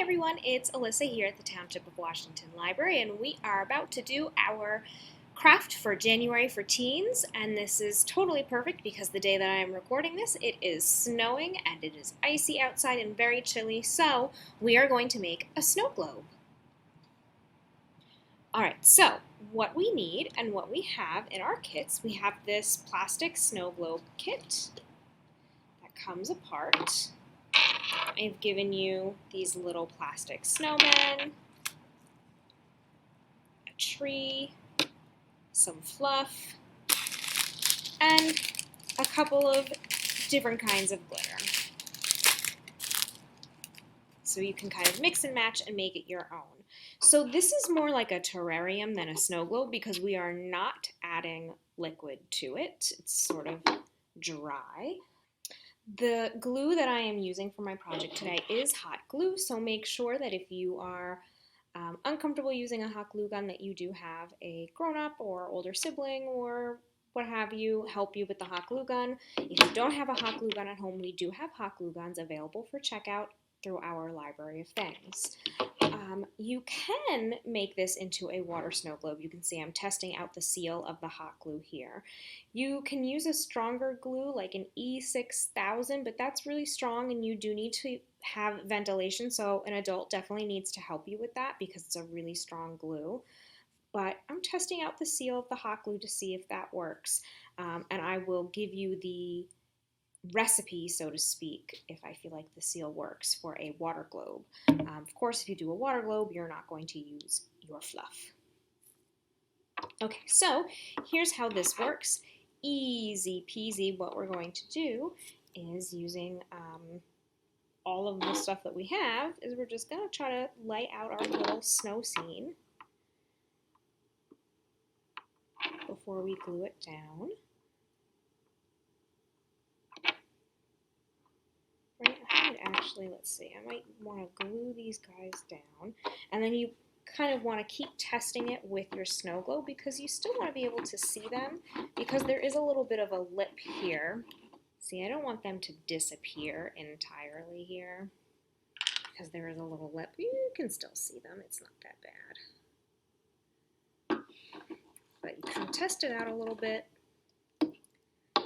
everyone, it's Alyssa here at the Township of Washington Library, and we are about to do our craft for January for teens, and this is totally perfect because the day that I am recording this, it is snowing and it is icy outside and very chilly, so we are going to make a snow globe. Alright, so what we need and what we have in our kits, we have this plastic snow globe kit that comes apart. I've given you these little plastic snowmen, a tree, some fluff, and a couple of different kinds of glitter. So you can kind of mix and match and make it your own. So this is more like a terrarium than a snow globe because we are not adding liquid to it. It's sort of dry. The glue that I am using for my project today is hot glue, so make sure that if you are uncomfortable using a hot glue gun that you do have a grown-up or older sibling or what have you help you with the hot glue gun. If you don't have a hot glue gun at home, we do have hot glue guns available for checkout through our Library of Things. You can make this into a water snow globe. You can see I'm testing out the seal of the hot glue here. You can use a stronger glue like an E6000, but that's really strong and you do need to have ventilation, so an adult definitely needs to help you with that because it's a really strong glue. But I'm testing out the seal of the hot glue to see if that works, and I will give you the recipe, so to speak, if I feel like the seal works for a water globe. Of course, if you do a water globe, you're not going to use your fluff. Okay, so here's how this works. Easy peasy. What we're going to do is using all of the stuff that we have is we're just going to try to lay out our little snow scene before we glue it down. Right, I would actually, let's see, I might want to glue these guys down, and then you kind of want to keep testing it with your snow globe because you still want to be able to see them because there is a little bit of a lip here. See, I don't want them to disappear entirely here because there is a little lip. You can still see them, it's not that bad. But you can test it out a little bit.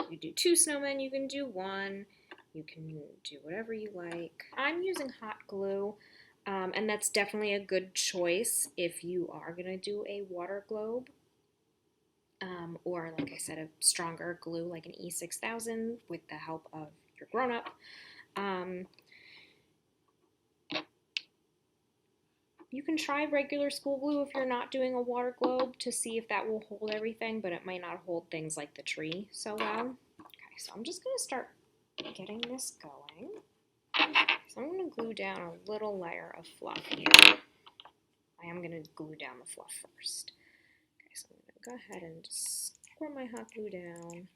You do 2 snowmen, you can do 1. You can do whatever you like. I'm using hot glue, and that's definitely a good choice if you are going to do a water globe, or like I said, a stronger glue like an E6000 with the help of your grown-up. You can try regular school glue if you're not doing a water globe to see if that will hold everything, but it might not hold things like the tree so well. Okay, so I'm just going to start getting this going. So I'm going to glue down a little layer of fluff here. I am going to glue down the fluff first. Okay, so I'm going to go ahead and just squirt my hot glue down.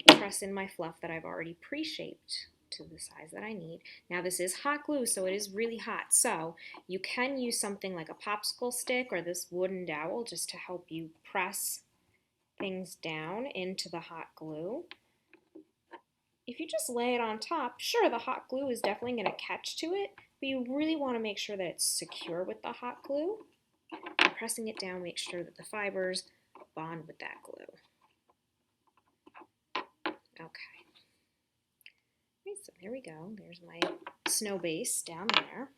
And press in my fluff that I've already pre-shaped to the size that I need. Now this is hot glue, so it is really hot. So you can use something like a popsicle stick or this wooden dowel just to help you press things down into the hot glue. If you just lay it on top, sure, the hot glue is definitely going to catch to it, but you really want to make sure that it's secure with the hot glue. And pressing it down, make sure that the fibers bond with that glue. Okay. So there we go. There's my snow base down there.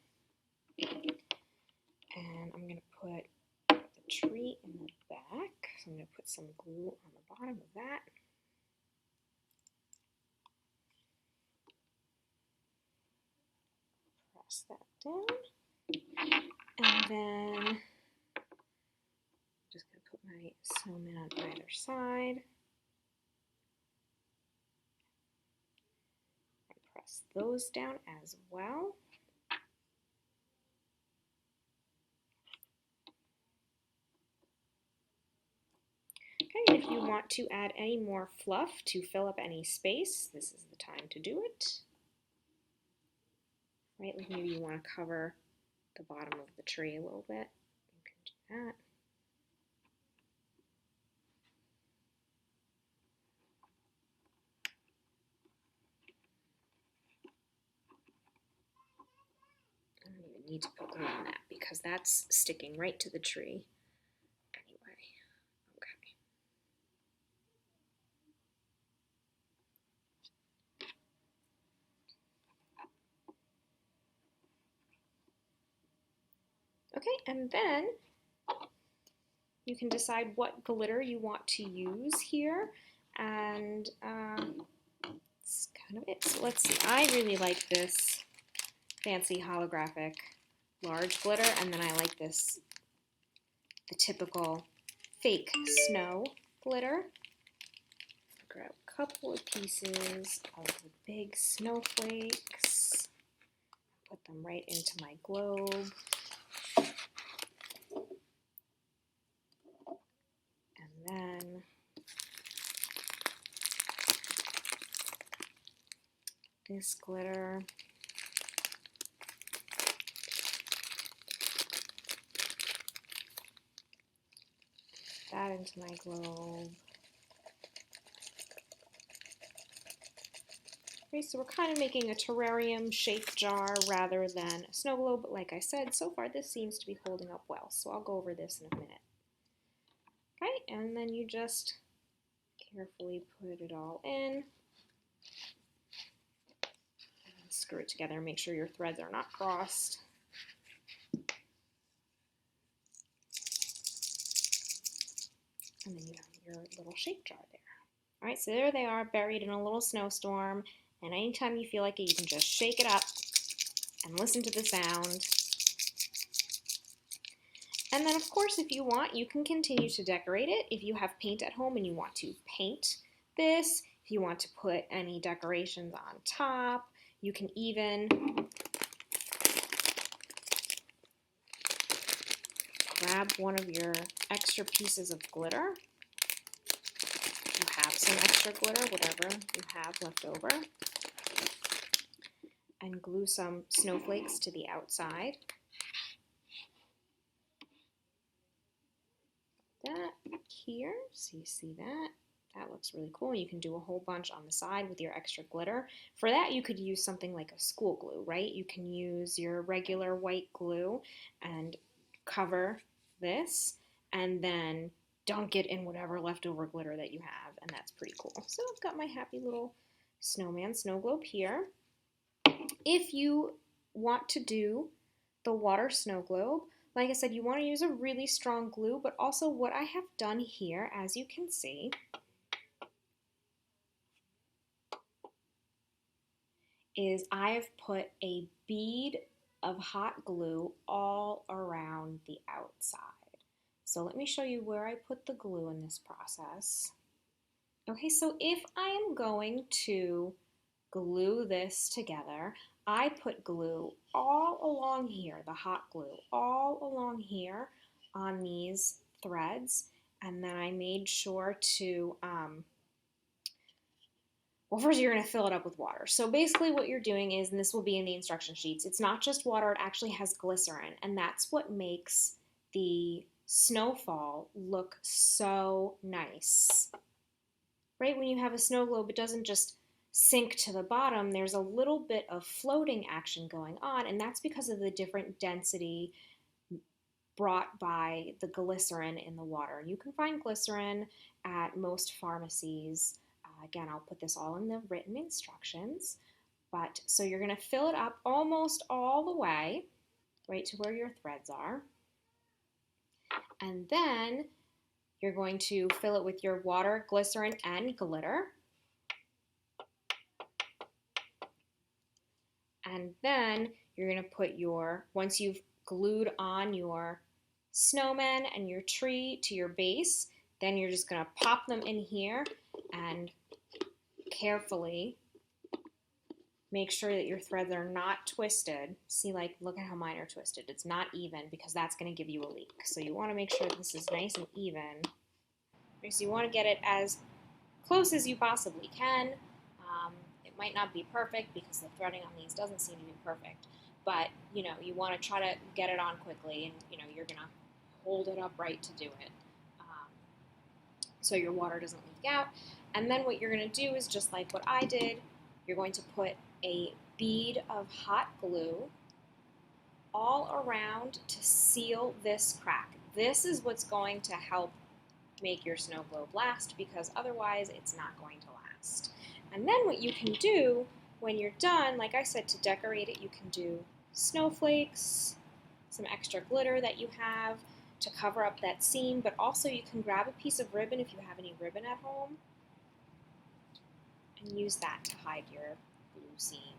And I'm going to put the tree in the back. So I'm going to put some glue on the bottom of that. Press that down. And then I'm just going to put my snowman on either side. Press those down as well. Okay, if you want to add any more fluff to fill up any space, this is the time to do it. Right, like maybe you want to cover the bottom of the tree a little bit. You can do that. need to put glue on that because that's sticking right to the tree anyway. Okay, and then you can decide what glitter you want to use here, and that's kind of it. So let's see, I really like this fancy holographic large glitter, and then I like this, the typical fake snow glitter. Grab a couple of pieces of the big snowflakes, put them right into my globe. And then this glitter. That into my globe. Okay, so we're kind of making a terrarium shaped jar rather than a snow globe, but like I said, so far this seems to be holding up well, so I'll go over this in a minute. Okay, and then you just carefully put it all in. And screw it together, make sure your threads are not crossed. And then you have your little shape jar there. All right, so there they are, buried in a little snowstorm, and anytime you feel like it, you can just shake it up and listen to the sound. And then, of course, if you want, you can continue to decorate it. If you have paint at home and you want to paint this, if you want to put any decorations on top, you can even grab one of your extra pieces of glitter. You have some extra glitter, whatever you have left over, and glue some snowflakes to the outside. That here, so you see that. That looks really cool. You can do a whole bunch on the side with your extra glitter. For that, you could use something like a school glue, right? You can use your regular white glue and cover this, and then dunk it in whatever leftover glitter that you have, and that's pretty cool. So I've got my happy little snowman snow globe here. If you want to do the water snow globe, like I said, you want to use a really strong glue, but also what I have done here, as you can see, is I have put a bead of hot glue all around the outside. So let me show you where I put the glue in this process. Okay, so if I am going to glue this together, I put glue all along here, the hot glue, all along here on these threads, and then I made sure to, well, first you're going to fill it up with water. So basically what you're doing is, and this will be in the instruction sheets, it's not just water, it actually has glycerin, and that's what makes the snowfall look so nice. Right, when you have a snow globe, it doesn't just sink to the bottom. There's a little bit of floating action going on, and that's because of the different density brought by the glycerin in the water. You can find glycerin at most pharmacies. Again, I'll put this all in the written instructions. But so you're going to fill it up almost all the way, right to where your threads are. And then you're going to fill it with your water, glycerin, and glitter. And then you're going to put your, once you've glued on your snowman and your tree to your base, then you're just going to pop them in here and carefully make sure that your threads are not twisted. See, like, look at how mine are twisted. It's not even because that's going to give you a leak. So you want to make sure this is nice and even. So you want to get it as close as you possibly can. It might not be perfect because the threading on these doesn't seem to be perfect, but you know, you want to try to get it on quickly, and you know, you're gonna hold it upright to do it, so your water doesn't leak out. And then what you're gonna do is just like what I did. You're going to put a bead of hot glue all around to seal this crack. This is what's going to help make your snow globe last, because otherwise it's not going to last. And then what you can do when you're done, like I said, to decorate it, you can do snowflakes, some extra glitter that you have to cover up that seam, but also you can grab a piece of ribbon if you have any ribbon at home and use that to hide your blue seam.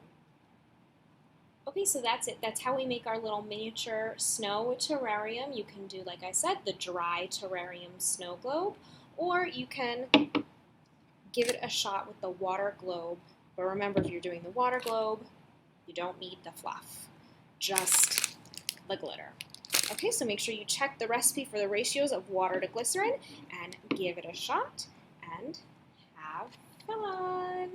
Okay, so that's it. That's how we make our little miniature snow terrarium. You can do, like I said, the dry terrarium snow globe, or you can give it a shot with the water globe. But remember, if you're doing the water globe, you don't need the fluff, just the glitter. Okay, so make sure you check the recipe for the ratios of water to glycerin and give it a shot and have fun.